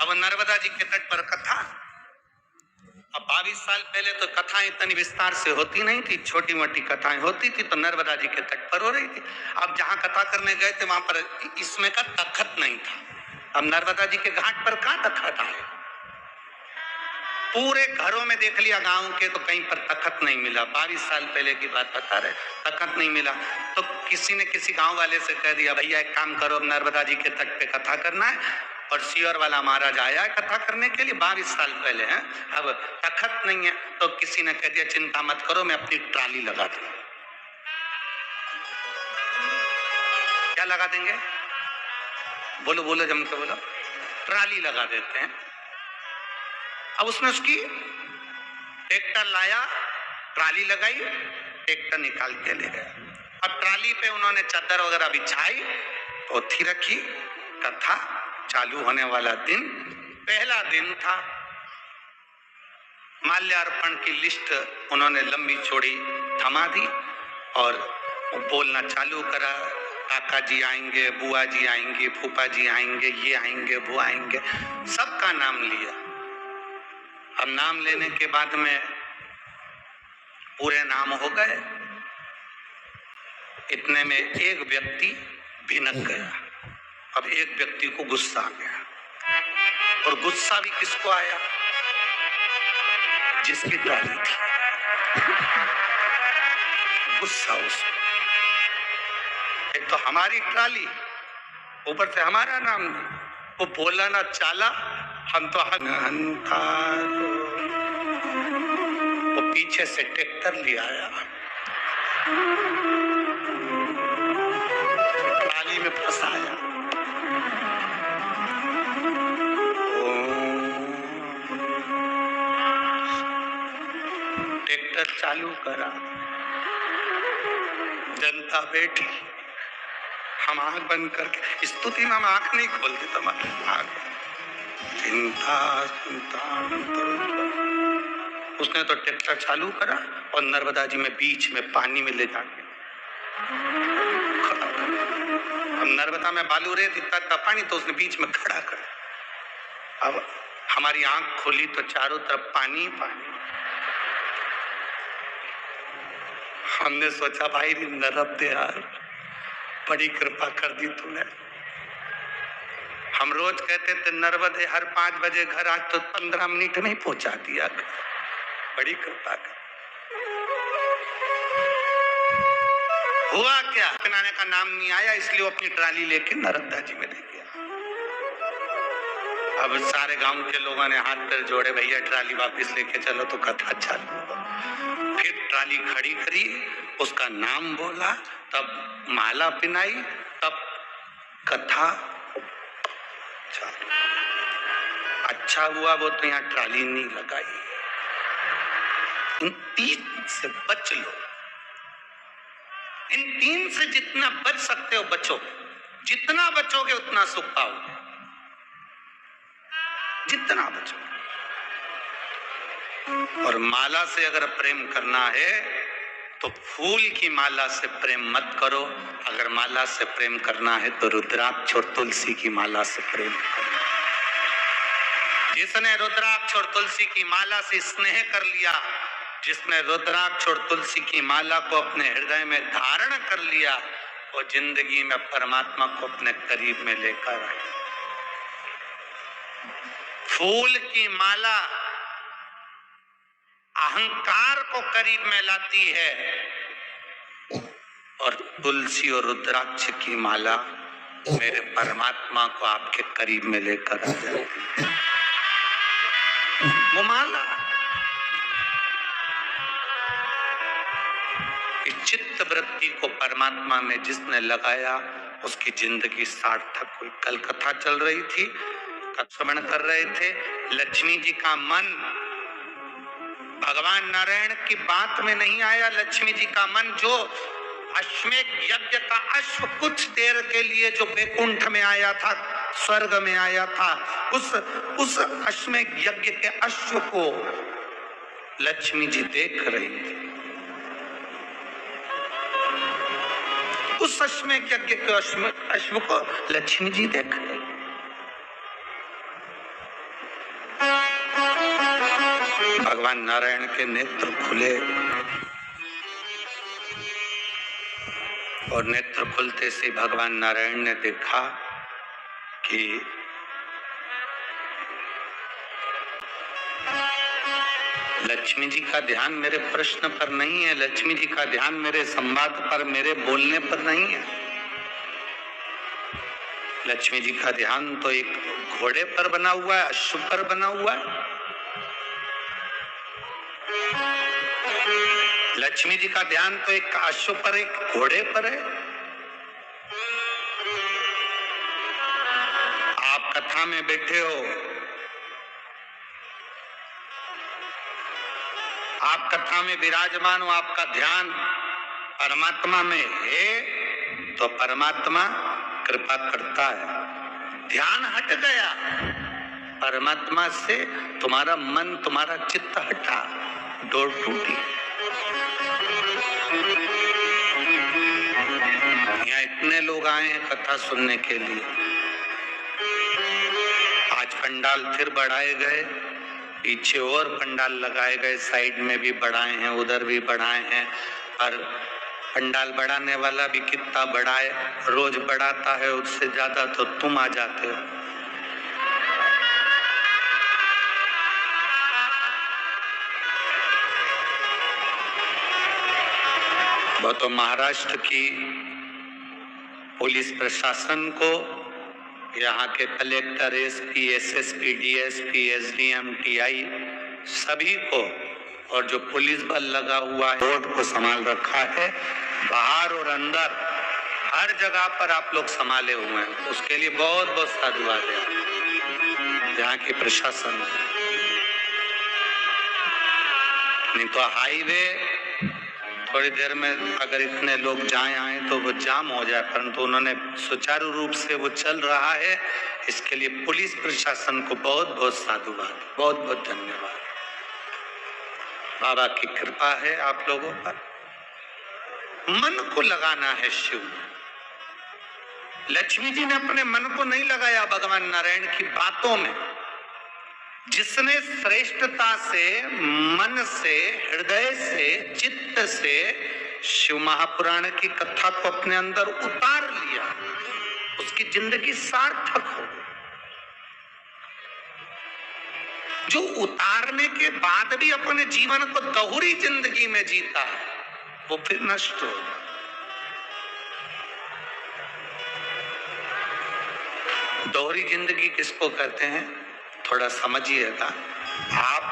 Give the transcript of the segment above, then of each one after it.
अब नर्मदा जी के तट पर कथा। अब 22 साल पहले तो कथाएं इतनी विस्तार से होती नहीं थी, छोटी मोटी कथाएं होती थी, तो नर्मदा जी के तट पर हो रही थी। अब जहां कथा करने गए थे वहां पर इसमें का तखत नहीं था। अब नर्मदा जी के घाट पर कहां तखत आए? पूरे घरों में देख लिया गांव के, तो कहीं पर तखत नहीं मिला। 22 साल पहले की बात बता रहे, तखत नहीं मिला। तो किसी ने किसी गांव वाले से कह दिया, भैया एक काम करो, नर्मदा जी के तट पे कथा करना है। और सियोर वाला महाराज आया है कथा करने के लिए, 22 साल पहले है। अब तखत नहीं है, तो किसी ने कह दिया चिंता मत करो, मैं अपनी ट्राली लगा दूंगा। क्या लगा देंगे? बोलो बोलो, जम के बोलो। ट्राली लगा देते हैं। अब उसने उसकी ट्रैक्टर लाया, ट्राली लगाई, ट्रैक्टर निकाल के ले गया। अब ट्राली पे उन्होंने चादर वगैरह बिछाई, पोथी रखी, कथा चालू होने वाला दिन, पहला दिन था। माल्यार्पण की लिस्ट उन्होंने लंबी चौड़ी थमा दी और बोलना चालू करा। काका जी आएंगे, बुआ जी आएंगे, फूफा जी आएंगे, ये आएंगे, वो आएंगे, सबका नाम लिया। अब नाम लेने के बाद में पूरे नाम हो गए। इतने में एक व्यक्ति भिनक गया। अब एक व्यक्ति को गुस्सा आ गया, और गुस्सा भी किसको आया? जिसकी ट्राली थी। गुस्सा उसको। एक तो हमारी ट्राली, ऊपर से हमारा नाम, वो बोला ना चाला, हम तो वो पीछे से ट्रैक्टर ले आया, ट्राली में फंसाया। ट्रैक्टर चालू करा, जनता बैठी। हम आंख बंद करके स्तुति में हम आंख नहीं खोलते, तो उसने तो ट्रैक्टर चालू करा और नर्मदा जी में बीच में पानी में ले जाके, अब नर्मदा में बालू रेत इतना था पानी, तो उसने बीच में खड़ा कर। अब हमारी आंख खोली तो चारों तरफ पानी ही पानी। हमने सोचा भाई नरब दे यार, बड़ी कृपा कर दी तूने। हम रोज कहते थे नर्मदे हर 5 बजे घर, आज तो 15 मिनट में ही पहुंचा दिया। बड़ी कृपा कर। हुआ क्या? किनारे का नाम नहीं आया, इसलिए वो अपनी ट्राली लेके नर्मदा जी में ले गया। अब सारे गांव के लोगों ने हाथ पैर जोड़े, भैया ट्राली वापस लेके चलो, तो कथा चालू। फिर ट्राली खड़ी करी, उसका नाम बोला, तब माला पिनाई, तब कथा चालू। अच्छा हुआ वो तो यहाँ ट्राली नहीं लगाई। इन 3 से बच लो, इन 3 से जितना बच सकते हो बचो। जितना बचोगे उतना सुख पाओगे, जितना बचोगे। और माला से अगर प्रेम करना है तो फूल की माला से प्रेम मत करो। अगर माला से प्रेम करना है तो रुद्राक्ष और तुलसी की माला से प्रेम करो। जिसने रुद्राक्ष और तुलसी की माला से स्नेह कर लिया, जिसने रुद्राक्ष और तुलसी की माला को अपने हृदय में धारण कर लिया, वो जिंदगी में परमात्मा को अपने करीब में लेकर आए। फूल की माला अहंकार को करीब में लाती है, और तुलसी और रुद्राक्ष की माला मेरे परमात्मा को आपके करीब में लेकर आ जाती है। वो माला इस चित्त वृत्ति को परमात्मा में जिसने लगाया, उसकी जिंदगी सार्थक हुई। कल कथा चल रही थी, श्रवण कर रहे थे, लक्ष्मी जी का मन भगवान नारायण की बात में नहीं आया। लक्ष्मी जी का मन जो अश्वमेध यज्ञ का अश्व कुछ देर के लिए जो वैकुंठ में आया था, स्वर्ग में आया था, उस अश्वमेध यज्ञ के अश्व को लक्ष्मी जी देख रही थी। उस अश्वमेध यज्ञ के अश्व को लक्ष्मी जी देख रही। भगवान नारायण के नेत्र खुले और नेत्र खुलते से भगवान नारायण ने देखा कि लक्ष्मी जी का ध्यान मेरे प्रश्न पर नहीं है, लक्ष्मी जी का ध्यान मेरे संवाद पर, मेरे बोलने पर नहीं है। लक्ष्मी जी का ध्यान तो एक घोड़े पर बना हुआ है, अश्व पर बना हुआ है। लक्ष्मी जी का ध्यान तो एक अश्व पर, एक घोड़े पर है। आप कथा में बैठे हो, आप कथा में विराजमान हो, आपका ध्यान परमात्मा में है तो परमात्मा कृपा करता है। ध्यान हट गया परमात्मा से, तुम्हारा मन, तुम्हारा चित्त हटा, डोर टूटी। यहाँ इतने लोग आए हैं कथा सुनने के लिए। आज पंडाल फिर बढ़ाए गए, पीछे और पंडाल लगाए गए, साइड में भी बढ़ाए हैं, उधर भी बढ़ाए हैं। और पंडाल बढ़ाने वाला भी कितना बढ़ाए, रोज बढ़ाता है, उससे ज्यादा तो तुम आ जाते हो। वो तो महाराष्ट्र की पुलिस प्रशासन को, यहाँ के collector, SP, SSP, DSP, SDM, TI सभी को, और जो पुलिस बल लगा हुआ है, रोड को संभाल रखा है, बाहर और अंदर हर जगह पर आप लोग संभाले हुए हैं। उसके लिए बहुत बहुत साधुवाद है यहाँ के प्रशासन। नहीं तो हाईवे थोड़ी देर में अगर इतने लोग जाए आए तो वो जाम हो जाए, परंतु उन्होंने सुचारू रूप से वो चल रहा है। इसके लिए पुलिस प्रशासन को बहुत बहुत साधुवाद, बहुत बहुत धन्यवाद। बाबा की कृपा है आप लोगों पर। मन को लगाना है शिव में। लक्ष्मी जी ने अपने मन को नहीं लगाया भगवान नारायण की बातों में। जिसने श्रेष्ठता से, मन से, हृदय से, चित्त से शिव महापुराण की कथा को अपने अंदर उतार लिया, उसकी जिंदगी सार्थक हो। जो उतारने के बाद भी अपने जीवन को दोहरी जिंदगी में जीता है, वो फिर नष्ट हो। दोहरी जिंदगी किसको कहते हैं, थोड़ा समझिएगा। आप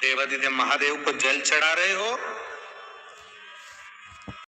देवादिदेव महादेव को जल चढ़ा रहे हो,